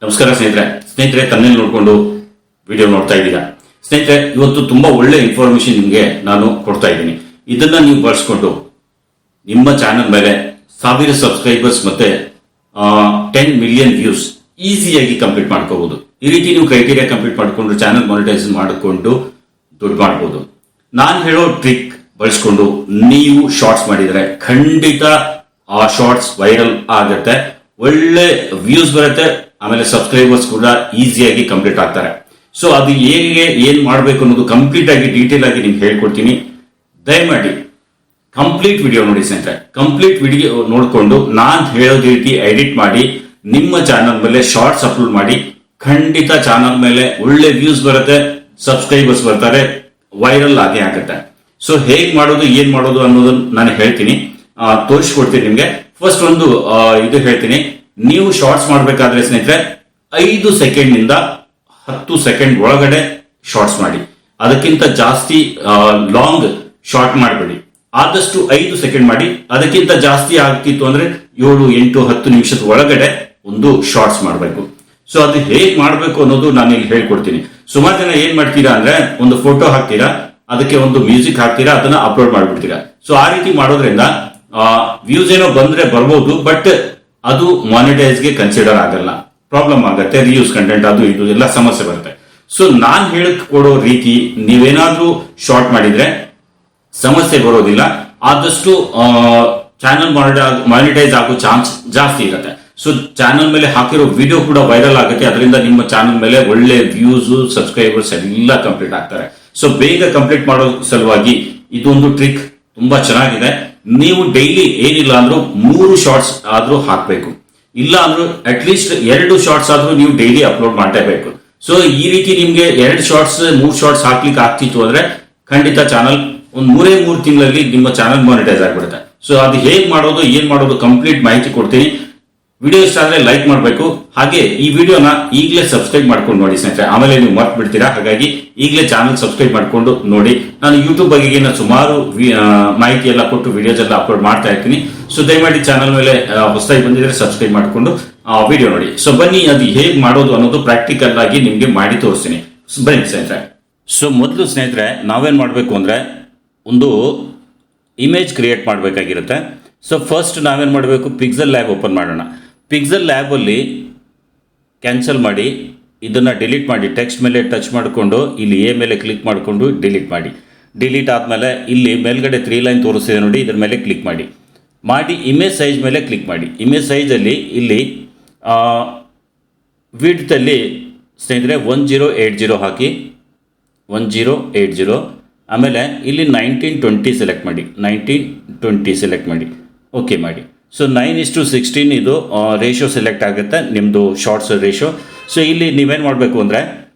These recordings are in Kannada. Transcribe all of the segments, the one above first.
ನಮಸ್ಕಾರ ಸ್ನೇಹಿತರೆ ತಮ್ಮನೇಲಿ ನೋಡಿಕೊಂಡು ವಿಡಿಯೋ ನೋಡ್ತಾ ಇದ್ದೀರಾ. ಸ್ನೇಹಿತರೆ, ಇವತ್ತು ತುಂಬಾ ಒಳ್ಳೆ ಇನ್ಫಾರ್ಮೇಶನ್ ನಿಮಗೆ ನಾನು ಕೊಡ್ತಾ ಇದ್ದೀನಿ. ಇದನ್ನ ನೀವು ಬಳಸ್ಕೊಂಡು ನಿಮ್ಮ ಚಾನೆಲ್ ಮೇಲೆ 1000 ಸಬ್ಸ್ಕ್ರೈಬರ್ಸ್ ಮತ್ತೆ 10 ಮಿಲಿಯನ್ ವ್ಯೂಸ್ ಈಸಿಯಾಗಿ ಕಂಪ್ಲೀಟ್ ಮಾಡ್ಕೋಬಹುದು. ಈ ರೀತಿ ನೀವು ಕ್ರೈಟೀರಿಯಾ ಕಂಪ್ಲೀಟ್ ಮಾಡಿಕೊಂಡು ಚಾನೆಲ್ ಮಾನಿಟೈಸ್ ಮಾಡಿಕೊಂಡು ದುಡ್ಡು ಮಾಡಬಹುದು. ನಾನು ಹೇಳೋ ಟ್ರಿಕ್ ಬಳಸ್ಕೊಂಡು ನೀವು ಶಾರ್ಟ್ಸ್ ಮಾಡಿದ್ರೆ ಖಂಡಿತ ಆ ಶಾರ್ಟ್ಸ್ ವೈರಲ್ ಆಗುತ್ತೆ, ಒಳ್ಳೆ ವ್ಯೂಸ್ ಬರುತ್ತೆ, ಆಮೇಲೆ ಸಬ್ಸ್ಕ್ರೈಬರ್ಸ್ ಕೂಡ ಈಸಿಯಾಗಿ ಕಂಪ್ಲೀಟ್ ಆಗ್ತಾರೆ. ಸೊ ಅದು ಹೇಗೆ ಏನ್ ಮಾಡಬೇಕು ಅನ್ನೋದು ಕಂಪ್ಲೀಟ್ ಆಗಿ ಡೀಟೇಲ್ ಆಗಿ ನಿಮ್ಗೆ ಹೇಳ್ಕೊಡ್ತೀನಿ. ದಯಮಾಡಿ ಕಂಪ್ಲೀಟ್ ವಿಡಿಯೋ ನೋಡಿ ಸ್ನೇಹಿತರೆ. ಕಂಪ್ಲೀಟ್ ವಿಡಿಯೋ ನೋಡಿಕೊಂಡು ನಾನು ಹೇಳೋದ ರೀತಿ ಎಡಿಟ್ ಮಾಡಿ ನಿಮ್ಮ ಚಾನಲ್ ಮೇಲೆ ಶಾರ್ಟ್ಸ್ ಅಪ್ಲೋಡ್ ಮಾಡಿ ಖಂಡಿತ ಚಾನಲ್ ಮೇಲೆ ಒಳ್ಳೆ ವ್ಯೂಸ್ ಬರುತ್ತೆ, ಸಬ್ಸ್ಕ್ರೈಬರ್ಸ್ ಬರ್ತಾರೆ, ವೈರಲ್ ಆಗೇ ಆಗುತ್ತೆ. ಸೊ ಹೇಗ್ ಮಾಡೋದು ಏನ್ ಮಾಡೋದು ಅನ್ನೋದನ್ನ ನಾನು ಹೇಳ್ತೀನಿ, ತೋರಿಸ್ಕೊಡ್ತೀನಿ ನಿಮ್ಗೆ. ಫಸ್ಟ್ ಒಂದು ಇದು ಹೇಳ್ತೀನಿ. ನೀವು ಶಾರ್ಟ್ಸ್ ಮಾಡಬೇಕಾದ್ರೆ ಸ್ನೇಹಿತರೆ 5 ಸೆಕೆಂಡ್ ನಿಂದ 10 ಸೆಕೆಂಡ್ ಒಳಗಡೆ ಶಾರ್ಟ್ಸ್ ಮಾಡಿ. ಅದಕ್ಕಿಂತ ಜಾಸ್ತಿ ಲಾಂಗ್ ಶಾರ್ಟ್ ಮಾಡಬೇಡಿ. ಆದಷ್ಟು 5 ಸೆಕೆಂಡ್ ಮಾಡಿ. ಅದಕ್ಕಿಂತ ಜಾಸ್ತಿ ಆಗ್ತಿತ್ತು ಅಂದ್ರೆ 7, 8, 10 ನಿಮಿಷದ ಒಳಗಡೆ ಒಂದು ಶಾರ್ಟ್ಸ್ ಮಾಡಬೇಕು. ಸೊ ಅದು ಹೇಗ್ ಮಾಡಬೇಕು ಅನ್ನೋದು ನಾನು ಇಲ್ಲಿ ಹೇಳ್ಕೊಡ್ತೀನಿ. ಸುಮಾರು ಜನ ಏನ್ ಮಾಡ್ತೀರಾ ಅಂದ್ರೆ ಒಂದು ಫೋಟೋ ಹಾಕ್ತೀರಾ, ಅದಕ್ಕೆ ಒಂದು ಮ್ಯೂಸಿಕ್ ಹಾಕ್ತೀರಾ, ಅದನ್ನ ಅಪ್ಲೋಡ್ ಮಾಡ್ಬಿಡ್ತೀರಾ. ಸೊ ಆ ರೀತಿ ಮಾಡೋದ್ರಿಂದ ವ್ಯೂಸ್ ಏನೋ ಬಂದ್ರೆ ಬರ್ಬೋದು, ಬಟ್ ಅದು ಮಾನಿಟೈಸ್ಗೆ ಕನ್ಸಿಡರ್ ಆಗಲ್ಲ, ಪ್ರಾಬ್ಲಮ್ ಆಗುತ್ತೆ, ರಿಯೂಸ್ ಕಂಟೆಂಟ್ ಅದು ಇದು ಎಲ್ಲ ಸಮಸ್ಯೆ ಬರುತ್ತೆ. ಸೊ ನಾನ್ ಕೊಡೋ ರೀತಿ ನೀವೇನಾದ್ರೂ ಶಾರ್ಟ್ ಮಾಡಿದ್ರೆ ಸಮಸ್ಯೆ ಬರೋದಿಲ್ಲ, ಆದಷ್ಟು ಚಾನಲ್ ಮಾನಿಟೈಸ್ ಆಗೋ ಚಾನ್ಸ್ ಜಾಸ್ತಿ ಇರುತ್ತೆ. ಸೊ ಚಾನಲ್ ಮೇಲೆ ಹಾಕಿರೋ ವಿಡಿಯೋ ಕೂಡ ವೈರಲ್ ಆಗುತ್ತೆ, ಅದರಿಂದ ನಿಮ್ಮ ಚಾನಲ್ ಮೇಲೆ ಒಳ್ಳೆ ವ್ಯೂಸ್, ಸಬ್ಸ್ಕ್ರೈಬರ್ಸ್ ಎಲ್ಲ ಕಂಪ್ಲೀಟ್ ಆಗ್ತಾರೆ. ಸೊ ಬೇಗ ಕಂಪ್ಲೀಟ್ ಮಾಡೋ ಸಲುವಾಗಿ ಇದೊಂದು ಟ್ರಿಕ್ ತುಂಬಾ ಚೆನ್ನಾಗಿದೆ. ನೀವು ಡೈಲಿ ಏನಿಲ್ಲ ಅಂದ್ರೂ 3 ಶಾರ್ಟ್ಸ್ ಆದ್ರೂ ಹಾಕ್ಬೇಕು, ಇಲ್ಲ ಅಂದ್ರೂ ಅಟ್ ಲೀಸ್ಟ್ 2 ಶಾರ್ಟ್ಸ್ ಆದ್ರೂ ನೀವು ಡೈಲಿ ಅಪ್ಲೋಡ್ ಮಾಡಲೇಬೇಕು. ಸೊ ಈ ರೀತಿ ನಿಮ್ಗೆ 2 ಶಾರ್ಟ್ಸ್ 3 ಶಾರ್ಟ್ಸ್ ಹಾಕ್ಲಿಕ್ಕೆ ಆಗ್ತಿತ್ತು ಅಂದ್ರೆ ಖಂಡಿತ ಚಾನಲ್ ಒಂದು 3 ತಿಂಗಳಲ್ಲಿ ನಿಮ್ಮ ಚಾನಲ್ ಮಾನಿಟೈಸ್ ಆಗ್ಬಿಡುತ್ತೆ. ಸೊ ಅದು ಹೇಗ್ ಮಾಡೋದು ಏನ್ ಮಾಡೋದು ಕಂಪ್ಲೀಟ್ ಮಾಹಿತಿ ಕೊಡ್ತೀನಿ. ವಿಡಿಯೋ ಇಷ್ಟ ಆದ್ರೆ ಲೈಕ್ ಮಾಡಬೇಕು, ಹಾಗೆ ಈ ವಿಡಿಯೋನ ಈಗಲೇ ಸಬ್ಸ್ಕ್ರೈಬ್ ಮಾಡ್ಕೊಂಡು ನೋಡಿ ಸ್ನೇಹಿತರೆ, ಆಮೇಲೆ ನೀವು ಮರ್ತು ಬಿಡ್ತೀರಾ. ಹಾಗಾಗಿ ಈಗಲೇ ಚಾನಲ್ ಸಬ್ಸ್ಕ್ರೈಬ್ ಮಾಡ್ಕೊಂಡು ನೋಡಿ. ನಾನು ಯೂಟ್ಯೂಬ್ ಬಗ್ಗೆ ಸುಮಾರು ಮಾಹಿತಿ ಎಲ್ಲ ಕೊಟ್ಟು ವಿಡಿಯೋಸ್ ಎಲ್ಲ ಅಪ್ಲೋಡ್ ಮಾಡ್ತಾ ಇರ್ತೀನಿ. ಸೊ ದಯಮಾಡಿ ಚಾನಲ್ ಮೇಲೆ ಹೊಸದಾಗಿ ಬಂದಿದ್ರೆ ಸಬ್ಸ್ಕ್ರೈಬ್ ಮಾಡ್ಕೊಂಡು ವಿಡಿಯೋ ನೋಡಿ. ಸೊ ಬನ್ನಿ, ಅದು ಹೇಗ್ ಮಾಡೋದು ಅನ್ನೋದು ಪ್ರಾಕ್ಟಿಕಲ್ ಆಗಿ ನಿಮ್ಗೆ ಮಾಡಿ ತೋರಿಸ್ತೀನಿ. ಬನ್ನಿ ಸ್ನೇಹಿತರೆ. ಸೊ ಮೊದಲು ಸ್ನೇಹಿತರೆ ನಾವೇನ್ ಮಾಡಬೇಕು ಅಂದ್ರೆ ಒಂದು ಇಮೇಜ್ ಕ್ರಿಯೇಟ್ ಮಾಡಬೇಕಾಗಿರುತ್ತೆ. ಸೊ ಫಸ್ಟ್ ನಾವೇನ್ ಮಾಡಬೇಕು, ಪಿಕ್ಸೆಲ್ ಲ್ಯಾಬ್ ಓಪನ್ ಮಾಡೋಣ. ಪಿಕ್ಸೆಲ್ ಲ್ಯಾಬಲ್ಲಿ ಕ್ಯಾನ್ಸಲ್ ಮಾಡಿ, ಇದನ್ನು ಡಿಲೀಟ್ ಮಾಡಿ. ಟೆಕ್ಸ್ಟ್ ಮೇಲೆ ಟಚ್ ಮಾಡಿಕೊಂಡು ಇಲ್ಲಿ ಎ ಮೇಲೆ ಕ್ಲಿಕ್ ಮಾಡಿಕೊಂಡು ಡಿಲೀಟ್ ಮಾಡಿ. ಡಿಲೀಟ್ ಆದಮೇಲೆ ಇಲ್ಲಿ ಮೇಲ್ಗಡೆ 3 ಲೈನ್ ತೋರಿಸ್ತಿದೆ ನೋಡಿ, ಇದರ ಮೇಲೆ ಕ್ಲಿಕ್ ಮಾಡಿ. ಇಮೇಜ್ ಸೈಜ್ ಮೇಲೆ ಕ್ಲಿಕ್ ಮಾಡಿ. ಇಮೇಜ್ ಸೈಜಲ್ಲಿ ಇಲ್ಲಿ ವಿಡ್ತಲ್ಲಿ ಸ್ನೇಹಿತರೆ 1080 ಹಾಕಿ, 1080. ಆಮೇಲೆ ಇಲ್ಲಿ 1920 ಸೆಲೆಕ್ಟ್ ಮಾಡಿ, 1920 ಸೆಲೆಕ್ಟ್ ಮಾಡಿ, ಓಕೆ ಮಾಡಿ. ಸೊ 9:16 ಇದು ರೇಷೋ ಸೆಲೆಕ್ಟ್ ಆಗುತ್ತೆ, ನಿಮ್ಮದು ಶಾರ್ಟ್ಸ್ ರೇಷೋ. ಸೊ ಇಲ್ಲಿ ನೀವೇನು ಮಾಡಬೇಕು ಅಂದರೆ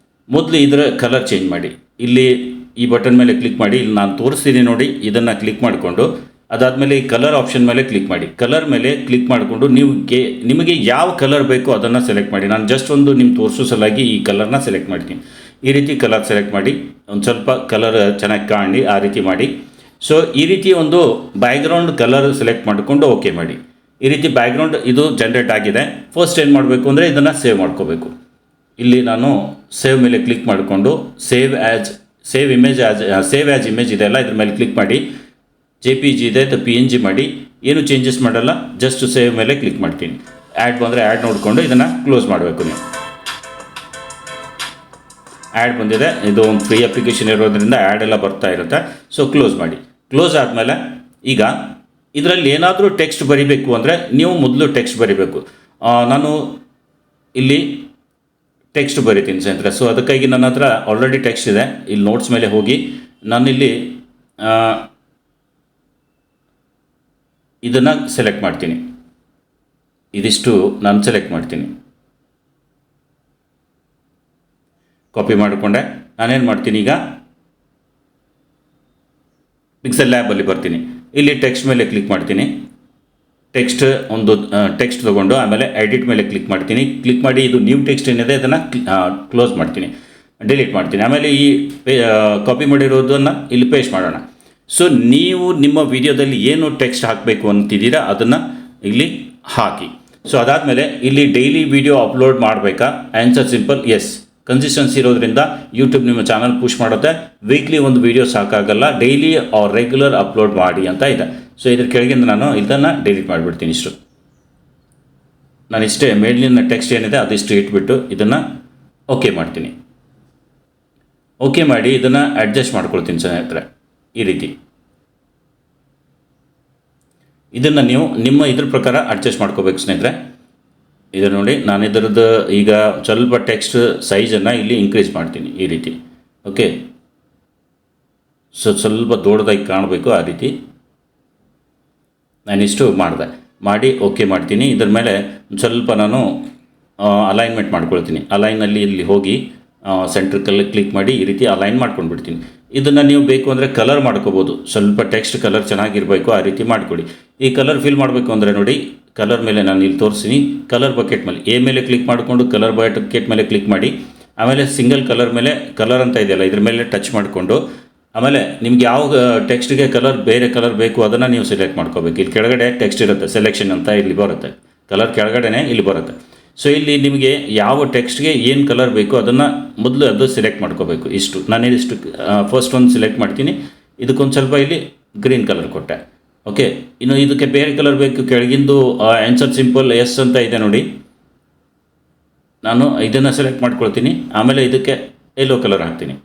ಮೊದಲು ಇದರ ಕಲರ್ ಚೇಂಜ್ ಮಾಡಿ. ಇಲ್ಲಿ ಈ ಬಟನ್ ಮೇಲೆ ಕ್ಲಿಕ್ ಮಾಡಿ, ಇಲ್ಲಿ ನಾನು ತೋರಿಸ್ತೀನಿ ನೋಡಿ, ಇದನ್ನು ಕ್ಲಿಕ್ ಮಾಡಿಕೊಂಡು ಅದಾದಮೇಲೆ ಈ ಕಲರ್ ಆಪ್ಷನ್ ಮೇಲೆ ಕ್ಲಿಕ್ ಮಾಡಿ. ಕಲರ್ ಮೇಲೆ ಕ್ಲಿಕ್ ಮಾಡಿಕೊಂಡು ನಿಮಗೆ ಯಾವ ಕಲರ್ ಬೇಕೋ ಅದನ್ನು ಸೆಲೆಕ್ಟ್ ಮಾಡಿ. ನಾನು ಜಸ್ಟ್ ಒಂದು ನಿಮ್ಗೆ ತೋರಿಸೋ ಸಲುವಾಗಿ ಈ ಕಲರ್ನ ಸೆಲೆಕ್ಟ್ ಮಾಡ್ತೀನಿ. ಈ ರೀತಿ ಕಲರ್ ಸೆಲೆಕ್ಟ್ ಮಾಡಿ, ಒಂದು ಸ್ವಲ್ಪ ಕಲರ್ ಚೆನ್ನಾಗಿ ಕಾಣಿ ಆ ರೀತಿ ಮಾಡಿ. ಸೊ ಈ ರೀತಿ ಒಂದು ಬ್ಯಾಕ್ಗ್ರೌಂಡ್ ಕಲರ್ ಸೆಲೆಕ್ಟ್ ಮಾಡಿಕೊಂಡು ಓಕೆ ಮಾಡಿ. ಈ ರೀತಿ ಬ್ಯಾಕ್ಗ್ರೌಂಡ್ ಇದು ಜನರೇಟ್ ಆಗಿದೆ. ಫಸ್ಟ್ ಏನು ಮಾಡಬೇಕು ಅಂದರೆ ಇದನ್ನು ಸೇವ್ ಮಾಡ್ಕೋಬೇಕು. ಇಲ್ಲಿ ನಾನು ಸೇವ್ ಮೇಲೆ ಕ್ಲಿಕ್ ಮಾಡಿಕೊಂಡು ಸೇವ್ ಆ್ಯಸ್ ಇಮೇಜ್ ಇದೆ ಅಲ್ಲ, ಇದ್ರ ಮೇಲೆ ಕ್ಲಿಕ್ ಮಾಡಿ. JPG ಇದೆ ಅದು PNG ಮಾಡಿ, ಏನು ಚೇಂಜಸ್ ಮಾಡಲ್ಲ, ಜಸ್ಟ್ ಸೇವ್ ಮೇಲೆ ಕ್ಲಿಕ್ ಮಾಡ್ತೀನಿ. ಆ್ಯಡ್ ಬಂದರೆ ಆ್ಯಡ್ ನೋಡಿಕೊಂಡು ಇದನ್ನು ಕ್ಲೋಸ್ ಮಾಡಬೇಕು. ನೀವು ಆ್ಯಡ್ ಬಂದಿದೆ, ಇದು ಒಂದು ಫ್ರೀ ಅಪ್ಲಿಕೇಶನ್ ಇರೋದ್ರಿಂದ ಆ್ಯಡ್ ಎಲ್ಲ ಬರ್ತಾ ಇರುತ್ತೆ. ಸೊ ಕ್ಲೋಸ್ ಮಾಡಿ. ಕ್ಲೋಸ್ ಆದಮೇಲೆ ಈಗ ಇದರಲ್ಲಿ ಏನಾದರೂ ಟೆಕ್ಸ್ಟ್ ಬರಿಬೇಕು ಅಂದರೆ ನೀವು ಮೊದಲು ಟೆಕ್ಸ್ಟ್ ಬರಿಬೇಕು. ನಾನು ಇಲ್ಲಿ ಟೆಕ್ಸ್ಟ್ ಬರಿತೀನಿ ಸ್ನೇಹಿತರೆ. ಸೊ ಅದಕ್ಕಾಗಿ ನನ್ನ ಹತ್ರ ಆಲ್ರೆಡಿ ಟೆಕ್ಸ್ಟ್ ಇದೆ. ಇಲ್ಲಿ ನೋಟ್ಸ್ ಮೇಲೆ ಹೋಗಿ ನಾನಿಲ್ಲಿ ಇದನ್ನು ಸೆಲೆಕ್ಟ್ ಮಾಡ್ತೀನಿ. ಇದಿಷ್ಟು ನಾನು ಸೆಲೆಕ್ಟ್ ಮಾಡ್ತೀನಿ, ಕಾಪಿ ಮಾಡಿಕೊಂಡೆ. ನಾನೇನು ಮಾಡ್ತೀನಿ, ಈಗ ಪಿಕ್ಸೆಲ್ ಲ್ಯಾಬಲ್ಲಿ ಬರ್ತೀನಿ. ಇಲ್ಲಿ ಟೆಕ್ಸ್ಟ್ ಮೇಲೆ ಕ್ಲಿಕ್ ಮಾಡ್ತೀನಿ. ಟೆಕ್ಸ್ಟ್ ತೊಗೊಂಡು ಆಮೇಲೆ ಎಡಿಟ್ ಮೇಲೆ ಕ್ಲಿಕ್ ಮಾಡ್ತೀನಿ. ಕ್ಲಿಕ್ ಮಾಡಿ ಇದು ನ್ಯೂ ಟೆಕ್ಸ್ಟ್ ಏನಿದೆ ಅದನ್ನು ಕ್ಲೋಸ್ ಮಾಡ್ತೀನಿ, ಡಿಲೀಟ್ ಮಾಡ್ತೀನಿ. ಆಮೇಲೆ ಈ ಕಾಪಿ ಮಾಡಿರೋದನ್ನು ಇಲ್ಲಿ ಪೇಸ್ಟ್ ಮಾಡೋಣ. ಸೊ ನೀವು ನಿಮ್ಮ ವಿಡಿಯೋದಲ್ಲಿ ಏನು ಟೆಕ್ಸ್ಟ್ ಹಾಕಬೇಕು ಅಂತಿದ್ದೀರಾ ಅದನ್ನು ಇಲ್ಲಿ ಹಾಕಿ. ಸೊ ಅದಾದಮೇಲೆ ಇಲ್ಲಿ ಡೈಲಿ ವಿಡಿಯೋ ಅಪ್ಲೋಡ್ ಮಾಡಬೇಕಾ? Answer simple yes. ಕನ್ಸಿಸ್ಟೆನ್ಸಿ ಇರೋದ್ರಿಂದ ಯೂಟ್ಯೂಬ್ ನಿಮ್ಮ ಚಾನಲ್ ಪುಷ್ ಮಾಡುತ್ತೆ. ವೀಕ್ಲಿ ಒಂದು ವೀಡಿಯೋ ಸಾಕಾಗಲ್ಲ, ಡೈಲಿ ಆರ್ ರೆಗ್ಯುಲರ್ ಅಪ್ಲೋಡ್ ಮಾಡಿ ಅಂತ ಇದೆ. ಸೊ ಇದ್ರ ಕೆಳಗಿಂದ ನಾನು ಇದನ್ನು ಡಿಲೀಟ್ ಮಾಡಿಬಿಡ್ತೀನಿ. ಇಷ್ಟು ನಾನು ಇಷ್ಟೇ ಮೇಲಿನ ಟೆಕ್ಸ್ಟ್ ಏನಿದೆ ಅದಿಷ್ಟು ಇಟ್ಬಿಟ್ಟು ಇದನ್ನು ಓಕೆ ಮಾಡ್ತೀನಿ. ಓಕೆ ಮಾಡಿ ಇದನ್ನು ಅಡ್ಜಸ್ಟ್ ಮಾಡ್ಕೊಳ್ತೀನಿ ಸ್ನೇಹಿತರೆ. ಈ ರೀತಿ ಇದನ್ನು ನೀವು ನಿಮ್ಮ ಇದ್ರ ಪ್ರಕಾರ ಅಡ್ಜಸ್ಟ್ ಮಾಡ್ಕೋಬೇಕು ಸ್ನೇಹಿತರೆ. ಇದು ನೋಡಿ, ನಾನು ಇದರದ್ದು ಈಗ ಸ್ವಲ್ಪ ಟೆಕ್ಸ್ಟ್ ಸೈಜನ್ನು ಇಲ್ಲಿ ಇನ್ಕ್ರೀಸ್ ಮಾಡ್ತೀನಿ ಈ ರೀತಿ. ಓಕೆ, ಸ್ವಲ್ಪ ದೊಡ್ಡದಾಗಿ ಕಾಣಬೇಕು ಆ ರೀತಿ ನಾನಿಷ್ಟು ಮಾಡಿ ಓಕೆ ಮಾಡ್ತೀನಿ. ಇದರ ಮೇಲೆ ಸ್ವಲ್ಪ ನಾನು ಅಲೈನ್ಮೆಂಟ್ ಮಾಡ್ಕೊಳ್ತೀನಿ. ಅಲೈನಲ್ಲಿ ಇಲ್ಲಿ ಹೋಗಿ ಸೆಂಟ್ರಕಲ್ಲಿ ಕ್ಲಿಕ್ ಮಾಡಿ ಈ ರೀತಿ ಅಲೈನ್ ಮಾಡ್ಕೊಂಡು ಬಿಡ್ತೀನಿ. ಇದನ್ನು ನೀವು ಬೇಕು ಅಂದರೆ ಕಲರ್ ಮಾಡ್ಕೋಬೋದು. ಸ್ವಲ್ಪ ಟೆಕ್ಸ್ಟ್ ಕಲರ್ ಚೆನ್ನಾಗಿರಬೇಕು, ಆ ರೀತಿ ಮಾಡಿಕೊಡಿ. ಈ ಕಲರ್ ಫಿಲ್ ಮಾಡಬೇಕು ಅಂದರೆ ನೋಡಿ, ಕಲರ್ ಮೇಲೆ ನಾನು ಇಲ್ಲಿ ತೋರಿಸ್ತೀನಿ. ಕಲರ್ ಬಕೆಟ್ ಮೇಲೆ ಎ ಮೇಲೆ ಕ್ಲಿಕ್ ಮಾಡಿಕೊಂಡು ಕಲರ್ ಬಕೆಟ್ ಮೇಲೆ ಕ್ಲಿಕ್ ಮಾಡಿ, ಆಮೇಲೆ ಸಿಂಗಲ್ ಕಲರ್ ಮೇಲೆ ಕಲರ್ ಅಂತ ಇದೆಯಲ್ಲ ಇದ್ರ ಮೇಲೆ ಟಚ್ ಮಾಡಿಕೊಂಡು, ಆಮೇಲೆ ನಿಮ್ಗೆ ಯಾವ ಟೆಕ್ಸ್ಟ್ಗೆ ಬೇರೆ ಕಲರ್ ಬೇಕು ಅದನ್ನು ನೀವು ಸೆಲೆಕ್ಟ್ ಮಾಡ್ಕೋಬೇಕು. ಇಲ್ಲಿ ಕೆಳಗಡೆ ಟೆಕ್ಸ್ಟ್ ಇರುತ್ತೆ, ಸೆಲೆಕ್ಷನ್ ಅಂತ ಇಲ್ಲಿ ಬರುತ್ತೆ, ಕಲರ್ ಕೆಳಗಡೆನೇ ಇಲ್ಲಿ ಬರುತ್ತೆ. ಸೊ ಇಲ್ಲಿ ನಿಮಗೆ ಯಾವ ಟೆಕ್ಸ್ಟ್ಗೆ ಏನು ಕಲರ್ ಬೇಕು ಅದನ್ನು ಮೊದಲು ಅದು ಸೆಲೆಕ್ಟ್ ಮಾಡ್ಕೋಬೇಕು. ಇಷ್ಟು ನಾನಿಷ್ಟು ಫಸ್ಟ್ ಒಂದು ಸೆಲೆಕ್ಟ್ ಮಾಡ್ತೀನಿ. ಇದಕ್ಕೊಂದು ಸ್ವಲ್ಪ ಇಲ್ಲಿ ಗ್ರೀನ್ ಕಲರ್ ಕೊಟ್ಟೆ. ಓಕೆ, ಇನ್ನು ಇದಕ್ಕೆ ಬೇರೆ ಕಲರ್ ಬೇಕು. ಕೆಳಗಿಂದು ಆನ್ಸರ್ ಸಿಂಪಲ್ ಎಸ್ ಅಂತ ಇದೆ ನೋಡಿ, ನಾನು ಇದನ್ನು ಸೆಲೆಕ್ಟ್ ಮಾಡ್ಕೊಳ್ತೀನಿ. ಆಮೇಲೆ ಇದಕ್ಕೆ ಯೆಲ್ಲೋ ಕಲರ್ ಹಾಕ್ತೀನಿ,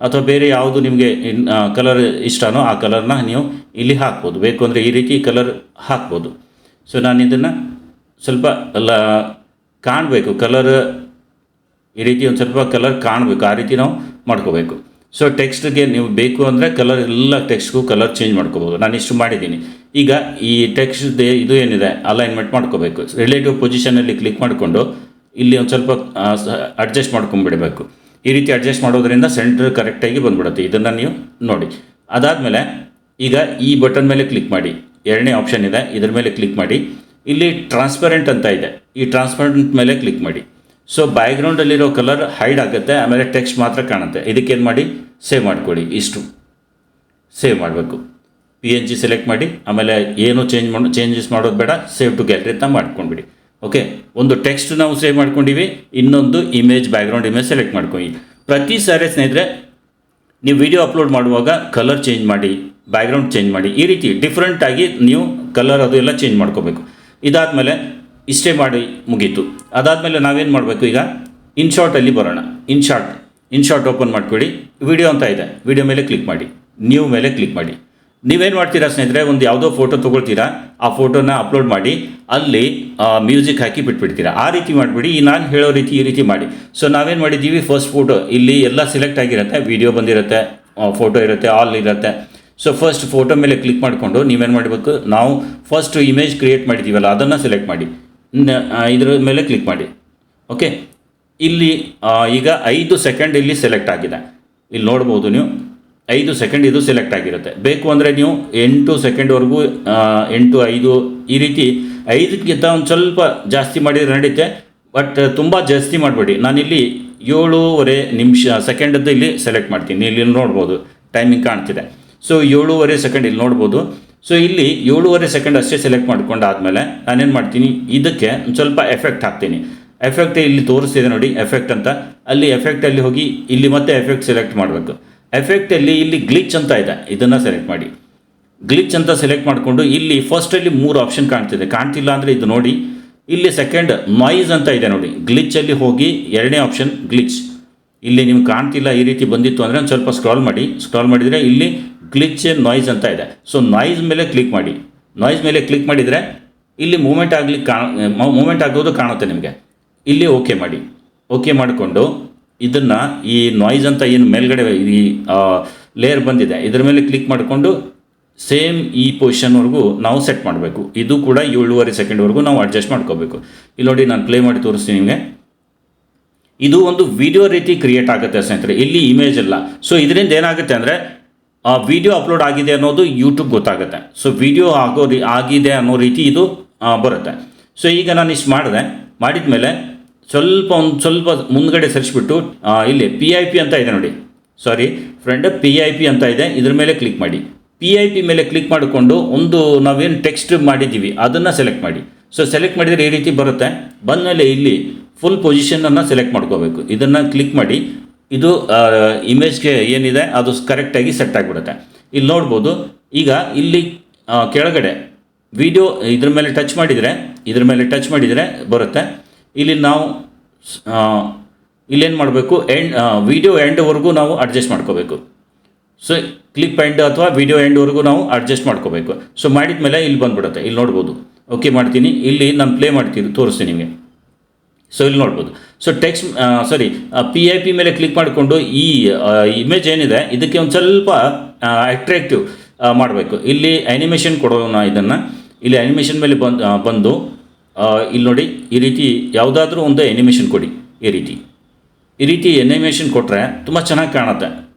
ಅಥವಾ ಬೇರೆ ಯಾವುದು ನಿಮಗೆ ಕಲರ್ ಇಷ್ಟನೋ ಆ ಕಲರ್ನ ನೀವು ಇಲ್ಲಿ ಹಾಕ್ಬೋದು. ಬೇಕು ಅಂದರೆ ಈ ರೀತಿ ಕಲರ್ ಹಾಕ್ಬೋದು. ಸೊ ನಾನು ಇದನ್ನು ಸ್ವಲ್ಪ ಕಾಣಬೇಕು, ಕಲರ್ ಈ ರೀತಿ ಒಂದು ಸ್ವಲ್ಪ ಕಲರ್ ಕಾಣಬೇಕು, ಆ ರೀತಿ ನಾವು ಮಾಡ್ಕೋಬೇಕು. ಸೊ ಟೆಕ್ಸ್ಟ್ಗೆ ನೀವು ಬೇಕು ಅಂದರೆ ಕಲರ್ ಎಲ್ಲ ಟೆಕ್ಸ್ಟ್ಗೂ ಕಲರ್ ಚೇಂಜ್ ಮಾಡ್ಕೋಬೋದು. ನಾನು ಇಷ್ಟು ಮಾಡಿದ್ದೀನಿ. ಈಗ ಈ ಟೆಕ್ಸ್ಟ್ ಇದು ಏನಿದೆ ಅಲೈನ್ಮೆಂಟ್ ಮಾಡ್ಕೋಬೇಕು. ರಿಲೇಟಿವ್ ಪೊಸಿಷನಲ್ಲಿ ಕ್ಲಿಕ್ ಮಾಡಿಕೊಂಡು ಇಲ್ಲಿ ಒಂದು ಸ್ವಲ್ಪ ಅಡ್ಜಸ್ಟ್ ಮಾಡ್ಕೊಂಡ್ಬಿಡಬೇಕು. ಈ ರೀತಿ ಅಡ್ಜಸ್ಟ್ ಮಾಡೋದ್ರಿಂದ ಸೆಂಟರ್ ಕರೆಕ್ಟಾಗಿ ಬಂದ್ಬಿಡುತ್ತೆ. ಇದನ್ನು ನೀವು ನೋಡಿ. ಅದಾದಮೇಲೆ ಈಗ ಈ ಬಟನ್ ಮೇಲೆ ಕ್ಲಿಕ್ ಮಾಡಿ, ಎರಡನೇ ಆಪ್ಷನ್ ಇದೆ, ಇದ್ರ ಮೇಲೆ ಕ್ಲಿಕ್ ಮಾಡಿ. ಇಲ್ಲಿ ಟ್ರಾನ್ಸ್ಪರೆಂಟ್ ಅಂತ ಇದೆ, ಈ ಟ್ರಾನ್ಸ್ಪರೆಂಟ್ ಮೇಲೆ ಕ್ಲಿಕ್ ಮಾಡಿ. ಸೊ ಬ್ಯಾಕ್ಗ್ರೌಂಡಲ್ಲಿರೋ ಕಲರ್ ಹೈಡ್ ಆಗುತ್ತೆ, ಆಮೇಲೆ ಟೆಕ್ಸ್ಟ್ ಮಾತ್ರ ಕಾಣುತ್ತೆ. ಇದಕ್ಕೇನು ಮಾಡಿ, ಸೇವ್ ಮಾಡಿಕೊಡಿ. ಇಷ್ಟು ಸೇವ್ ಮಾಡಬೇಕು. PNG ಸೆಲೆಕ್ಟ್ ಮಾಡಿ, ಆಮೇಲೆ ಏನು ಚೇಂಜಸ್ ಮಾಡೋದು ಬೇಡ, ಸೇವ್ ಟು ಗ್ಯಾಲರಿ ಅಂತ ಮಾಡ್ಕೊಂಡ್ಬಿಡಿ. ಓಕೆ, ಒಂದು ಟೆಕ್ಸ್ಟ್ ನಾವು ಸೇವ್ ಮಾಡ್ಕೊಂಡಿವಿ, ಇನ್ನೊಂದು ಇಮೇಜ್ ಬ್ಯಾಕ್ಗ್ರೌಂಡ್ ಇಮೇಜ್ ಸೆಲೆಕ್ಟ್ ಮಾಡ್ಕೊಳ್ಳಿ. ಪ್ರತಿ ಸಾರಿ ಸ್ನೇಹಿತರೆ ನೀವು ವಿಡಿಯೋ ಅಪ್ಲೋಡ್ ಮಾಡುವಾಗ ಕಲರ್ ಚೇಂಜ್ ಮಾಡಿ, ಬ್ಯಾಕ್ಗ್ರೌಂಡ್ ಚೇಂಜ್ ಮಾಡಿ, ಈ ರೀತಿ ಡಿಫ್ರೆಂಟಾಗಿ ನೀವು ಕಲರ್ ಅದು ಎಲ್ಲ ಚೇಂಜ್ ಮಾಡ್ಕೋಬೇಕು. ಇದಾದಮೇಲೆ ಇಷ್ಟೇ ಮಾಡಿ ಮುಗೀತು. ಅದಾದಮೇಲೆ ನಾವೇನು ಮಾಡಬೇಕು, ಈಗ ಇನ್ಶಾರ್ಟಲ್ಲಿ ಬರೋಣ. ಇನ್ಶಾರ್ಟ್ ಓಪನ್ ಮಾಡ್ಕೊಳ್ಳಿ. ವಿಡಿಯೋ ಅಂತ ಇದೆ, ವಿಡಿಯೋ ಮೇಲೆ ಕ್ಲಿಕ್ ಮಾಡಿ, ನ್ಯೂ ಮೇಲೆ ಕ್ಲಿಕ್ ಮಾಡಿ. ನೀವೇನು ಮಾಡ್ತೀರಾ ಸ್ನೇಹಿತರೆ, ಒಂದು ಯಾವುದೋ ಫೋಟೋ ತೊಗೊಳ್ತೀರಾ, ಆ ಫೋಟೋನ ಅಪ್ಲೋಡ್ ಮಾಡಿ ಅಲ್ಲಿ ಮ್ಯೂಸಿಕ್ ಹಾಕಿ ಬಿಟ್ಬಿಡ್ತೀರಾ. ಆ ರೀತಿ ಮಾಡಿಬಿಡಿ. ನಾನು ಹೇಳೋ ರೀತಿ ಈ ರೀತಿ ಮಾಡಿ. ಸೊ ನಾವೇನು ಮಾಡಿದ್ದೀವಿ, ಫಸ್ಟ್ ಫೋಟೋ ಇಲ್ಲಿ ಎಲ್ಲ ಸೆಲೆಕ್ಟ್ ಆಗಿರುತ್ತೆ, ವಿಡಿಯೋ ಬಂದಿರುತ್ತೆ, ಫೋಟೋ ಇರುತ್ತೆ, ಆಲ್ ಇರುತ್ತೆ. ಸೊ ಫಸ್ಟ್ ಫೋಟೋ ಮೇಲೆ ಕ್ಲಿಕ್ ಮಾಡಿಕೊಂಡು ನೀವೇನು ಮಾಡಬೇಕು, ನಾವು ಫಸ್ಟ್ ಇಮೇಜ್ ಕ್ರಿಯೇಟ್ ಮಾಡಿದ್ದೀವಲ್ಲ ಅದನ್ನು ಸೆಲೆಕ್ಟ್ ಮಾಡಿ, ಇದ್ರ ಮೇಲೆ ಕ್ಲಿಕ್ ಮಾಡಿ. ಓಕೆ, ಇಲ್ಲಿ ಈಗ 5 ಸೆಕೆಂಡ್ ಇಲ್ಲಿ ಸೆಲೆಕ್ಟ್ ಆಗಿದೆ. ಇಲ್ಲಿ ನೋಡ್ಬೋದು ನೀವು 5 ಸೆಕೆಂಡ್ ಇದು ಸೆಲೆಕ್ಟ್ ಆಗಿರುತ್ತೆ. ಬೇಕು ಅಂದರೆ ನೀವು 8 ಸೆಕೆಂಡ್ವರೆಗೂ 8, 5 ಈ ರೀತಿ 5ಕ್ಕಿಂತ ಒಂದು ಸ್ವಲ್ಪ ಜಾಸ್ತಿ ಮಾಡಿದರೆ ನಡೀತೆ. ಬಟ್ ತುಂಬ ಜಾಸ್ತಿ ಮಾಡಬೇಡಿ. ನಾನಿಲ್ಲಿ 7.5 ಸೆಕೆಂಡದ್ದು ಇಲ್ಲಿ ಸೆಲೆಕ್ಟ್ ಮಾಡ್ತೀನಿ. ಇಲ್ಲಿ ನೋಡ್ಬೋದು ಟೈಮಿಂಗ್ ಕಾಣ್ತಿದೆ. ಸೊ 7.5 ಸೆಕೆಂಡ್ ಇಲ್ಲಿ ನೋಡ್ಬೋದು. ಸೊ ಇಲ್ಲಿ 7.5 ಸೆಕೆಂಡ್ ಅಷ್ಟೇ ಸೆಲೆಕ್ಟ್ ಮಾಡ್ಕೊಂಡಾದಮೇಲೆ ನಾನೇನು ಮಾಡ್ತೀನಿ, ಇದಕ್ಕೆ ಒಂದು ಸ್ವಲ್ಪ ಎಫೆಕ್ಟ್ ಹಾಕ್ತೀನಿ. ಎಫೆಕ್ಟ್ ಇಲ್ಲಿ ತೋರಿಸ್ತಿದೆ ನೋಡಿ, ಎಫೆಕ್ಟ್ ಅಂತ. ಅಲ್ಲಿ ಎಫೆಕ್ಟಲ್ಲಿ ಹೋಗಿ ಇಲ್ಲಿ ಮತ್ತೆ ಎಫೆಕ್ಟ್ ಸೆಲೆಕ್ಟ್ ಮಾಡಬೇಕು. ಎಫೆಕ್ಟಲ್ಲಿ ಇಲ್ಲಿ ಗ್ಲಿಚ್ ಅಂತ ಇದೆ, ಇದನ್ನು ಸೆಲೆಕ್ಟ್ ಮಾಡಿ. ಗ್ಲಿಚ್ ಅಂತ ಸೆಲೆಕ್ಟ್ ಮಾಡಿಕೊಂಡು ಇಲ್ಲಿ ಫಸ್ಟಲ್ಲಿ 3 ಆಪ್ಷನ್ ಕಾಣ್ತಿದೆ. ಕಾಣ್ತಿಲ್ಲ ಅಂದರೆ ಇದು ನೋಡಿ, ಇಲ್ಲಿ ಸೆಕೆಂಡ್ ನಾಯ್ಸ್ ಅಂತ ಇದೆ ನೋಡಿ. ಗ್ಲಿಚ್ಚಲ್ಲಿ ಹೋಗಿ ಎರಡನೇ ಆಪ್ಷನ್ ಗ್ಲಿಚ್. ಇಲ್ಲಿ ನಿಮ್ಗೆ ಕಾಣ್ತಿಲ್ಲ, ಈ ರೀತಿ ಬಂದಿತ್ತು ಅಂದರೆ ಒಂದು ಸ್ವಲ್ಪ ಸ್ಕ್ರಾಲ್ ಮಾಡಿದರೆ ಇಲ್ಲಿ ಗ್ಲಿಚ್ ನಾಯ್ಸ್ ಅಂತ ಇದೆ. ಸೊ ನಾಯ್ಸ್ ಮೇಲೆ ಕ್ಲಿಕ್ ಮಾಡಿ. ನಾಯ್ಸ್ ಮೇಲೆ ಕ್ಲಿಕ್ ಮಾಡಿದರೆ ಇಲ್ಲಿ ಮೂಮೆಂಟ್ ಆಗೋದು ಕಾಣುತ್ತೆ ನಿಮಗೆ. ಇಲ್ಲಿ ಓಕೆ ಮಾಡಿ. ಓಕೆ ಮಾಡಿಕೊಂಡು ಇದನ್ನು ಈ ನಾಯ್ಸ್ ಅಂತ ಏನು ಮೇಲ್ಗಡೆ ಈ ಲೇಯರ್ ಬಂದಿದೆ ಇದರ ಮೇಲೆ ಕ್ಲಿಕ್ ಮಾಡಿಕೊಂಡು ಸೇಮ್ ಈ ಪೊಸಿಷನ್ವರೆಗೂ ನಾವು ಸೆಟ್ ಮಾಡಬೇಕು. ಇದು ಕೂಡ 7.5 ಸೆಕೆಂಡ್ವರೆಗೂ ನಾವು ಅಡ್ಜಸ್ಟ್ ಮಾಡ್ಕೋಬೇಕು. ಇಲ್ಲಿ ನೋಡಿ, ನಾನು ಪ್ಲೇ ಮಾಡಿ ತೋರಿಸ್ತೀನಿ ನಿಮಗೆ. ಇದು ಒಂದು ವಿಡಿಯೋ ರೀತಿ ಕ್ರಿಯೇಟ್ ಆಗುತ್ತೆ ಸ್ನೇಹಿತರೆ, ಇಲ್ಲಿ ಇಮೇಜ್ ಇಲ್ಲ. ಸೊ ಇದರಿಂದ ಏನಾಗುತ್ತೆ ಅಂದರೆ ವಿಡಿಯೋ ಅಪ್ಲೋಡ್ ಆಗಿದೆ ಅನ್ನೋದು ಯೂಟ್ಯೂಬ್ ಗೊತ್ತಾಗುತ್ತೆ. ಸೊ ವಿಡಿಯೋ ಆಗಿದೆ ಅನ್ನೋ ರೀತಿ ಇದು ಬರುತ್ತೆ. ಸೊ ಈಗ ನಾನು ಇಷ್ಟು ಮಾಡಿದ ಮೇಲೆ ಒಂದು ಸ್ವಲ್ಪ ಮುಂದ್ಗಡೆ ಸರಿಸ್ಬಿಟ್ಟು ಇಲ್ಲಿ PIP ಅಂತ ಇದೆ ನೋಡಿ, ಸಾರಿ ಫ್ರೆಂಡ್, PIP ಅಂತ ಇದೆ, ಇದ್ರ ಮೇಲೆ ಕ್ಲಿಕ್ ಮಾಡಿ. PIP ಮೇಲೆ ಕ್ಲಿಕ್ ಮಾಡಿಕೊಂಡು ಒಂದು ನಾವೇನು ಟೆಕ್ಸ್ಟ್ ಮಾಡಿದ್ದೀವಿ ಅದನ್ನು ಸೆಲೆಕ್ಟ್ ಮಾಡಿ. ಸೊ ಸೆಲೆಕ್ಟ್ ಮಾಡಿದರೆ ಈ ರೀತಿ ಬರುತ್ತೆ. ಬಂದಮೇಲೆ ಇಲ್ಲಿ ಫುಲ್ ಪೊಸಿಷನನ್ನು ಸೆಲೆಕ್ಟ್ ಮಾಡ್ಕೋಬೇಕು. ಇದನ್ನು ಕ್ಲಿಕ್ ಮಾಡಿ ಇದು ಇಮೇಜ್ಗೆ ಏನಿದೆ ಅದು ಕರೆಕ್ಟಾಗಿ ಸೆಟ್ ಆಗಿಬಿಡುತ್ತೆ. ಇಲ್ಲಿ ನೋಡ್ಬೋದು. ಈಗ ಇಲ್ಲಿ ಕೆಳಗಡೆ ವಿಡಿಯೋ ಇದ್ರ ಮೇಲೆ ಟಚ್ ಮಾಡಿದರೆ ಬರುತ್ತೆ. ಇಲ್ಲಿ ನಾವು ಇಲ್ಲೇನು ಮಾಡಬೇಕು, ವಿಡಿಯೋ ಎಂಡ್ವರೆಗೂ ನಾವು ಅಡ್ಜಸ್ಟ್ ಮಾಡ್ಕೋಬೇಕು. ಸೊ ಕ್ಲಿಪ್ ಎಂಡ್ ಅಥವಾ ವಿಡಿಯೋ ಎಂಡ್ವರೆಗೂ ನಾವು ಅಡ್ಜಸ್ಟ್ ಮಾಡ್ಕೋಬೇಕು. ಸೊ ಮಾಡಿದ ಮೇಲೆ ಇಲ್ಲಿ ಬಂದುಬಿಡುತ್ತೆ. ಇಲ್ಲಿ ನೋಡ್ಬೋದು. ಓಕೆ ಮಾಡ್ತೀನಿ. ಇಲ್ಲಿ ನಾನು ಪ್ಲೇ ತೋರಿಸ್ತೀನಿ ನಿಮಗೆ. ಸೊ ಇಲ್ಲಿ ನೋಡ್ಬೋದು. ಸೊ PIP ಮೇಲೆ ಕ್ಲಿಕ್ ಮಾಡಿಕೊಂಡು ಈ ಇಮೇಜ್ ಏನಿದೆ ಇದಕ್ಕೆ ಒಂದು ಸ್ವಲ್ಪ ಅಟ್ರಾಕ್ಟಿವ್ ಮಾಡಬೇಕು. ಇಲ್ಲಿ ಆ್ಯನಿಮೇಷನ್ ಕೊಡೋಣ. ಇದನ್ನು ಇಲ್ಲಿ ಆ್ಯನಿಮೇಷನ್ ಮೇಲೆ ಬಂದು ಇಲ್ಲಿ ನೋಡಿ, ಈ ರೀತಿ ಯಾವುದಾದ್ರೂ ಒಂದು ಆ್ಯನಿಮೇಷನ್ ಕೊಡಿ. ಈ ರೀತಿ ಆ್ಯನಿಮೇಷನ್ ಕೊಟ್ಟರೆ ತುಂಬ ಚೆನ್ನಾಗಿ ಕಾಣುತ್ತೆ.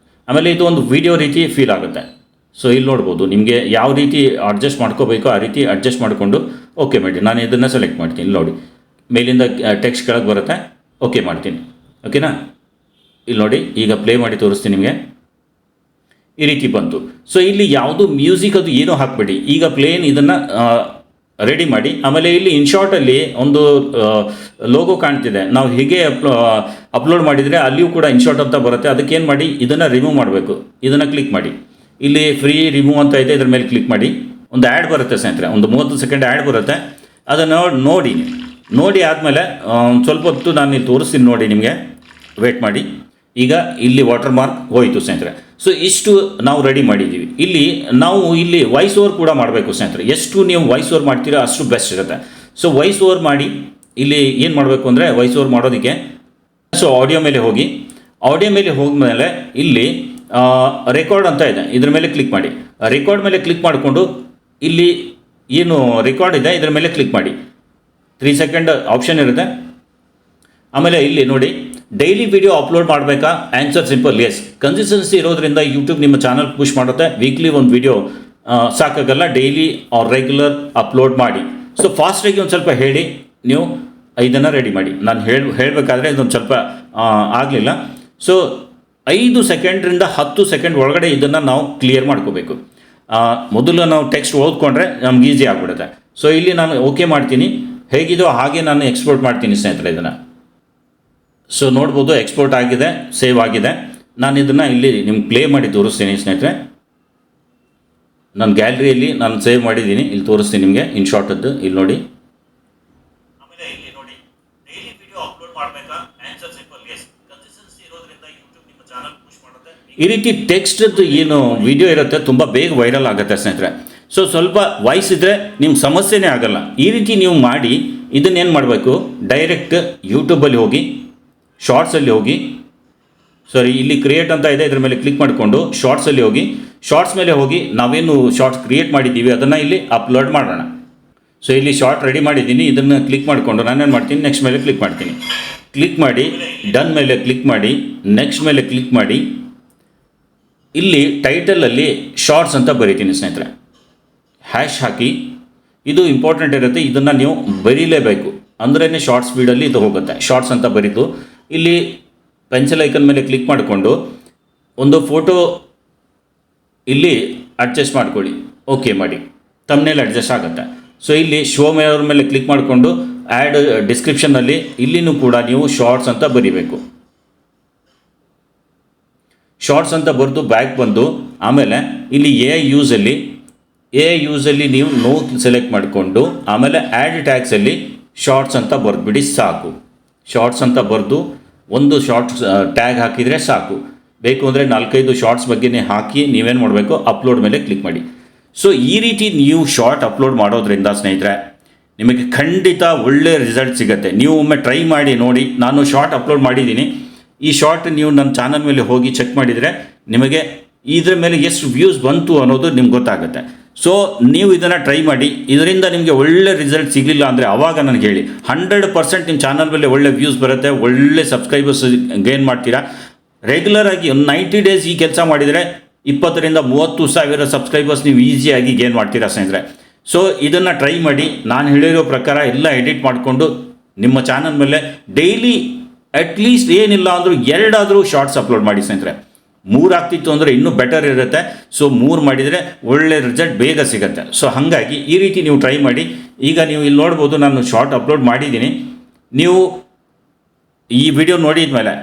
ಆಮೇಲೆ ಇದು ಒಂದು ವಿಡಿಯೋ ರೀತಿ ಫೀಲ್ ಆಗುತ್ತೆ. ಸೊ ಇಲ್ಲಿ ನೋಡ್ಬೋದು. ನಿಮಗೆ ಯಾವ ರೀತಿ ಅಡ್ಜಸ್ಟ್ ಮಾಡ್ಕೋಬೇಕೋ ಆ ರೀತಿ ಅಡ್ಜಸ್ಟ್ ಮಾಡಿಕೊಂಡು ಓಕೆ ಮಾಡಿ. ನಾನು ಇದನ್ನು ಸೆಲೆಕ್ಟ್ ಮಾಡ್ತೀನಿ. ಇಲ್ಲಿ ನೋಡಿ, ಮೇಲಿಂದ ಟೆಕ್ಸ್ಟ್ ಕೆಳಗೆ ಬರುತ್ತೆ. ಓಕೆ ಮಾಡ್ತೀನಿ. ಓಕೆನಾ? ಇಲ್ಲಿ ನೋಡಿ, ಈಗ ಪ್ಲೇ ಮಾಡಿ ತೋರಿಸ್ತೀನಿ ನಿಮಗೆ. ಈ ರೀತಿ ಬಂತು. ಸೊ ಇಲ್ಲಿ ಯಾವುದು ಮ್ಯೂಸಿಕ್ ಅದು ಏನೂ ಹಾಕಬೇಡಿ. ಈಗ ಪ್ಲೇನ್ ಇದನ್ನು ರೆಡಿ ಮಾಡಿ. ಆಮೇಲೆ ಇಲ್ಲಿ ಇನ್ಶಾರ್ಟಲ್ಲಿ ಒಂದು ಲೋಗೋ ಕಾಣ್ತಿದೆ. ನಾವು ಹೀಗೆ ಅಪ್ಲೋಡ್ ಮಾಡಿದರೆ ಅಲ್ಲಿಯೂ ಕೂಡ ಇನ್ಶಾರ್ಟ್ ಅಂತ ಬರುತ್ತೆ. ಅದಕ್ಕೇನು ಮಾಡಿ, ಇದನ್ನು ರಿಮೂವ್ ಮಾಡಬೇಕು. ಇದನ್ನು ಕ್ಲಿಕ್ ಮಾಡಿ. ಇಲ್ಲಿ ಫ್ರೀ ರಿಮೂವ್ ಅಂತ ಇದೆ. ಇದ್ರ ಮೇಲೆ ಕ್ಲಿಕ್ ಮಾಡಿ. ಒಂದು ಆ್ಯಡ್ ಬರುತ್ತೆ ಸ್ನೇಹಿತರೆ, ಒಂದು 30 ಸೆಕೆಂಡ್ ಆ್ಯಡ್ ಬರುತ್ತೆ. ಅದನ್ನು ನೋಡಿ ಆದಮೇಲೆ ಸ್ವಲ್ಪ ಹೊತ್ತು ನಾನು ಇಲ್ಲಿ ತೋರಿಸ್ತೀನಿ ನೋಡಿ ನಿಮಗೆ. ವೇಟ್ ಮಾಡಿ. ಈಗ ಇಲ್ಲಿ ವಾಟರ್ ಮಾರ್ಕ್ ಹೋಯಿತು ಸ್ನೇಹಿತರೆ. ಸೊ ಇಷ್ಟು ನಾವು ರೆಡಿ ಮಾಡಿದ್ದೀವಿ. ನಾವು ಇಲ್ಲಿ ವಾಯ್ಸ್ ಓವರ್ ಕೂಡ ಮಾಡಬೇಕು ಸ್ನೇಹಿತರೆ. ಎಷ್ಟು ನೀವು ವಾಯ್ಸ್ ಓವರ್ ಮಾಡ್ತೀರೋ ಅಷ್ಟು ಬೆಸ್ಟ್ ಇರುತ್ತೆ. ಸೊ ವಾಯ್ಸ್ ಓವರ್ ಮಾಡಿ ಇಲ್ಲಿ ಏನು ಮಾಡಬೇಕು ಅಂದರೆ, ವಾಯ್ಸ್ ಓವರ್ ಮಾಡೋದಕ್ಕೆ ಆಡಿಯೋ ಮೇಲೆ ಹೋದ್ಮೇಲೆ ಇಲ್ಲಿ ರೆಕಾರ್ಡ್ ಅಂತ ಇದೆ. ಇದ್ರ ಮೇಲೆ ಕ್ಲಿಕ್ ಮಾಡಿ. ರೆಕಾರ್ಡ್ ಮೇಲೆ ಕ್ಲಿಕ್ ಮಾಡಿಕೊಂಡು ಇಲ್ಲಿ ಏನು ರೆಕಾರ್ಡ್ ಇದೆ ಇದರ ಮೇಲೆ ಕ್ಲಿಕ್ ಮಾಡಿ. 3 ಸೆಕೆಂಡ್ ಆಪ್ಷನ್ ಇರುತ್ತೆ. ಆಮೇಲೆ ಇಲ್ಲಿ ನೋಡಿ, ಡೈಲಿ ವಿಡಿಯೋ ಅಪ್ಲೋಡ್ ಮಾಡಬೇಕಾ? Answer simple, yes. ಕನ್ಸಿಸ್ಟೆನ್ಸಿ ಇರೋದ್ರಿಂದ ಯೂಟ್ಯೂಬ್ ನಿಮ್ಮ ಚಾನಲ್ ಪುಷ್ ಮಾಡುತ್ತೆ. ವೀಕ್ಲಿ ಒಂದು ವಿಡಿಯೋ ಸಾಕಾಗಲ್ಲ, ಡೈಲಿ ಆರ್ ರೆಗ್ಯುಲರ್ ಅಪ್ಲೋಡ್ ಮಾಡಿ. ಸೊ ಫಾಸ್ಟಾಗಿ ಒಂದು ಸ್ವಲ್ಪ ಹೇಳಿ ನೀವು ಇದನ್ನು ರೆಡಿ ಮಾಡಿ. ನಾನು ಹೇಳಬೇಕಾದ್ರೆ ಇದೊಂದು ಸ್ವಲ್ಪ ಆಗಲಿಲ್ಲ. ಸೊ 5 ಸೆಕೆಂಡ್ರಿಂದ 10 ಸೆಕೆಂಡ್ ಒಳಗಡೆ ಇದನ್ನು ನಾವು ಕ್ಲಿಯರ್ ಮಾಡ್ಕೋಬೇಕು. ಮೊದಲು ನಾವು ಟೆಕ್ಸ್ಟ್ ಓದ್ಕೊಂಡ್ರೆ ನಮ್ಗೆ ಈಸಿ ಆಗಿಬಿಡುತ್ತೆ. ಸೊ ಇಲ್ಲಿ ನಾನು ಓಕೆ ಮಾಡ್ತೀನಿ. ಹೇಗಿದೋ ಹಾಗೆ ನಾನು ಎಕ್ಸ್ಪೋರ್ಟ್ ಮಾಡ್ತೀನಿ ಸ್ನೇಹಿತರೆ ಇದನ್ನು. ಸೊ ನೋಡ್ಬೋದು, ಎಕ್ಸ್ಪೋರ್ಟ್ ಆಗಿದೆ, ಸೇವ್ ಆಗಿದೆ. ನಾನು ಇದನ್ನು ಇಲ್ಲಿ ನಿಮ್ಗೆ ಪ್ಲೇ ಮಾಡಿ ತೋರಿಸ್ತೀನಿ ಸ್ನೇಹಿತರೆ. ನನ್ನ ಗ್ಯಾಲರಿಯಲ್ಲಿ ನಾನು ಸೇವ್ ಮಾಡಿದ್ದೀನಿ. ಇಲ್ಲಿ ತೋರಿಸ್ತೀನಿ ನಿಮಗೆ ಇನ್ಶಾರ್ಟದ್ದು. ಇಲ್ಲಿ ನೋಡಿ. ಆಮೇಲೆ ಇಲ್ಲಿ ನೋಡಿ, ಡೈಲಿ ವಿಡಿಯೋ ಅಪ್ಲೋಡ್ ಮಾಡಬೇಕಾ? Answer simple, yes. ಕನ್ಸಿಸ್ಟೆನ್ಸಿ ಇರೋದ್ರಿಂದ ಯೂಟ್ಯೂಬ್ ನಿಮ್ಮ ಚಾನಲ್ ಪುಷ್ ಮಾಡುತ್ತೆ. ಈ ರೀತಿ ಟೆಕ್ಸ್ಟ್ದು ಏನು ವಿಡಿಯೋ ಇರುತ್ತೆ ತುಂಬ ಬೇಗ ವೈರಲ್ ಆಗುತ್ತೆ ಸ್ನೇಹಿತರೆ. ಸೊ ಸ್ವಲ್ಪ ವಾಯ್ಸ್ ಇದ್ದರೆ ನಿಮ್ಗೆ ಸಮಸ್ಯೆನೇ ಆಗಲ್ಲ. ಈ ರೀತಿ ನೀವು ಮಾಡಿ ಇದನ್ನೇನು ಮಾಡಬೇಕು, ಡೈರೆಕ್ಟ್ ಯೂಟ್ಯೂಬಲ್ಲಿ ಹೋಗಿ, ಶಾರ್ಟ್ಸಲ್ಲಿ ಹೋಗಿ, ಇಲ್ಲಿ ಕ್ರಿಯೇಟ್ ಅಂತ ಇದೆ. ಇದ್ರ ಮೇಲೆ ಕ್ಲಿಕ್ ಮಾಡಿಕೊಂಡು ಶಾರ್ಟ್ಸಲ್ಲಿ ಹೋಗಿ, ಶಾರ್ಟ್ಸ್ ಮೇಲೆ ಹೋಗಿ ನಾವೇನು ಶಾರ್ಟ್ಸ್ ಕ್ರಿಯೇಟ್ ಮಾಡಿದ್ದೀವಿ ಅದನ್ನು ಇಲ್ಲಿ ಅಪ್ಲೋಡ್ ಮಾಡೋಣ. ಸೊ ಇಲ್ಲಿ ಶಾರ್ಟ್ ರೆಡಿ ಮಾಡಿದ್ದೀನಿ. ಇದನ್ನು ಕ್ಲಿಕ್ ಮಾಡಿಕೊಂಡು ನಾನೇನು ಮಾಡ್ತೀನಿ, ನೆಕ್ಸ್ಟ್ ಮೇಲೆ ಕ್ಲಿಕ್ ಮಾಡ್ತೀನಿ. ಕ್ಲಿಕ್ ಮಾಡಿ ಡನ್ ಮೇಲೆ ಕ್ಲಿಕ್ ಮಾಡಿ, ನೆಕ್ಸ್ಟ್ ಮೇಲೆ ಕ್ಲಿಕ್ ಮಾಡಿ. ಇಲ್ಲಿ ಟೈಟಲಲ್ಲಿ ಶಾರ್ಟ್ಸ್ ಅಂತ ಬರೀತೀನಿ ಸ್ನೇಹಿತರೆ. ಹ್ಯಾಶ್ ಹಾಕಿ, ಇದು ಇಂಪಾರ್ಟೆಂಟ್ ಇರುತ್ತೆ. ಇದನ್ನು ನೀವು ಬರೀಲೇಬೇಕು, ಅಂದ್ರೇ ಶಾರ್ಟ್ ಸ್ಪೀಡಲ್ಲಿ ಇದು ಹೋಗುತ್ತೆ. ಶಾರ್ಟ್ಸ್ ಅಂತ ಬರೀತು. ಇಲ್ಲಿ ಪೆನ್ಸಿಲ್ ಐಕನ್ ಮೇಲೆ ಕ್ಲಿಕ್ ಮಾಡಿಕೊಂಡು ಒಂದು ಫೋಟೋ ಇಲ್ಲಿ ಅಡ್ಜಸ್ಟ್ ಮಾಡ್ಕೊಳ್ಳಿ. ಓಕೆ ಮಾಡಿ. ತಮ್ನೇಲ್ ಅಡ್ಜಸ್ಟ್ ಆಗುತ್ತೆ. ಸೊ ಇಲ್ಲಿ ಶೋ ಮೇಯರ್ ಮೇಲೆ ಕ್ಲಿಕ್ ಮಾಡಿಕೊಂಡು ಆ್ಯಡ್ ಡಿಸ್ಕ್ರಿಪ್ಷನ್ನಲ್ಲಿ ಇಲ್ಲಿನೂ ಕೂಡ ನೀವು ಶಾರ್ಟ್ಸ್ ಅಂತ ಬರೀಬೇಕು. ಶಾರ್ಟ್ಸ್ ಅಂತ ಬರೆದು ಬ್ಯಾಕ್ ಬಂದು ಆಮೇಲೆ ಇಲ್ಲಿ ಎ ಯೂಸಲ್ಲಿ ನೀವು ನೋ ಸೆಲೆಕ್ಟ್ ಮಾಡಿಕೊಂಡು ಆಮೇಲೆ ಆ್ಯಡ್ ಟ್ಯಾಗ್ಸಲ್ಲಿ ಶಾರ್ಟ್ಸ್ ಅಂತ ಬರೆದ್ಬಿಡಿ ಸಾಕು. ಶಾರ್ಟ್ಸ್ ಅಂತ ಬರೆದು ಒಂದು ಶಾರ್ಟ್ಸ್ ಟ್ಯಾಗ್ ಹಾಕಿದರೆ ಸಾಕು. ಬೇಕು ಅಂದರೆ 4-5 ಶಾರ್ಟ್ಸ್ ಬಗ್ಗೆನೇ ಹಾಕಿ ನೀವೇನು ಮಾಡಬೇಕು, ಅಪ್ಲೋಡ್ ಮೇಲೆ ಕ್ಲಿಕ್ ಮಾಡಿ. ಸೊ ಈ ರೀತಿ ನೀವು ಶಾರ್ಟ್ ಅಪ್ಲೋಡ್ ಮಾಡೋದ್ರಿಂದ ಸ್ನೇಹಿತರೆ ನಿಮಗೆ ಖಂಡಿತ ಒಳ್ಳೆ ರಿಸಲ್ಟ್ ಸಿಗುತ್ತೆ. ನೀವು ಒಮ್ಮೆ ಟ್ರೈ ಮಾಡಿ ನೋಡಿ. ನಾನು ಶಾರ್ಟ್ ಅಪ್ಲೋಡ್ ಮಾಡಿದ್ದೀನಿ. ಈ ಶಾರ್ಟ್ ನೀವು ನನ್ನ ಚಾನಲ್ ಮೇಲೆ ಹೋಗಿ ಚೆಕ್ ಮಾಡಿದರೆ ನಿಮಗೆ ಇದ್ರ ಮೇಲೆ ಎಷ್ಟು ವ್ಯೂಸ್ ಬಂತು ಅನ್ನೋದು ನಿಮ್ಗೆ ಗೊತ್ತಾಗುತ್ತೆ. ಸೊ ನೀವು ಇದನ್ನು ಟ್ರೈ ಮಾಡಿ. ಇದರಿಂದ ನಿಮಗೆ ಒಳ್ಳೆ ರಿಸಲ್ಟ್ ಸಿಗಲಿಲ್ಲ ಅಂದರೆ ಆವಾಗ ನನಗೆ ಹೇಳಿ. 100% ನಿಮ್ಮ ಚಾನಲ್ ಮೇಲೆ ಒಳ್ಳೆ ವ್ಯೂಸ್ ಬರುತ್ತೆ, ಒಳ್ಳೆ ಸಬ್ಸ್ಕ್ರೈಬರ್ಸ್ ಗೇನ್ ಮಾಡ್ತೀರಾ. ರೆಗ್ಯುಲರ್ ಆಗಿ ಒಂದು 90 ಡೇಸ್ ಈ ಕೆಲಸ ಮಾಡಿದರೆ 20,000 to 30,000 ಸಬ್ಸ್ಕ್ರೈಬರ್ಸ್ ನೀವು ಈಸಿಯಾಗಿ ಗೇನ್ ಮಾಡ್ತೀರಾ ಸ್ನೇಹಿತರೆ. ಸೊ ಇದನ್ನು ಟ್ರೈ ಮಾಡಿ. ನಾನು ಹೇಳಿರೋ ಪ್ರಕಾರ ಎಲ್ಲ ಎಡಿಟ್ ಮಾಡಿಕೊಂಡು ನಿಮ್ಮ ಚಾನಲ್ ಮೇಲೆ ಡೈಲಿ ಅಟ್ಲೀಸ್ಟ್ ಏನಿಲ್ಲ ಅಂದರೂ 2 ಶಾರ್ಟ್ಸ್ ಅಪ್ಲೋಡ್ ಮಾಡಿ ಸ್ನೇಹಿತರೆ. 3 ಆಗ್ತಿತ್ತು ಅಂದರೆ ಇನ್ನೂ ಬೆಟರ್ ಇರುತ್ತೆ. ಸೊ 3 ಮಾಡಿದರೆ ಒಳ್ಳೆ ರಿಸಲ್ಟ್ ಬೇಗ ಸಿಗುತ್ತೆ. ಸೊ ಹಾಗಾಗಿ ಈ ರೀತಿ ನೀವು ಟ್ರೈ ಮಾಡಿ. ಈಗ ನೀವು ಇಲ್ಲಿ ನೋಡ್ಬೋದು, ನಾನು ಶಾರ್ಟ್ ಅಪ್ಲೋಡ್ ಮಾಡಿದ್ದೀನಿ. ನೀವು ಈ ವಿಡಿಯೋ ನೋಡಿದ ಮೇಲೆ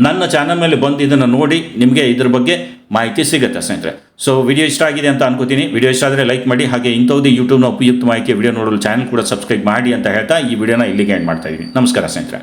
ನನ್ನ ಚಾನಲ್ ಮೇಲೆ ಬಂದು ಇದನ್ನು ನೋಡಿ ನಿಮಗೆ ಇದ್ರ ಬಗ್ಗೆ ಮಾಹಿತಿ ಸಿಗುತ್ತೆ ಸ್ನೇಹಿತರೆ. ಸೊ ವಿಡಿಯೋ ಇಷ್ಟ ಆಗಿದೆ ಅಂತ ಅನ್ಕೋತೀನಿ. ವಿಡಿಯೋ ಇಷ್ಟ ಆದರೆ ಲೈಕ್ ಮಾಡಿ. ಹಾಗೆ ಇಂಥದ್ದು ಯೂಟ್ಯೂಬ್ನ ಉಪಯುಕ್ತ ಮಾಹಿತಿ ವಿಡಿಯೋ ನೋಡಲು ಚಾನಲ್ ಕೂಡ ಸಬ್ಸ್ಕ್ರೈಬ್ ಮಾಡಿ ಅಂತ ಹೇಳ್ತಾ ಈ ವಿಡಿಯೋನ ಇಲ್ಲಿಗೆ ಎಂಡ್ ಮಾಡ್ತಾ ಇದ್ದೀನಿ. ನಮಸ್ಕಾರ ಸ್ನೇಹಿತರೆ.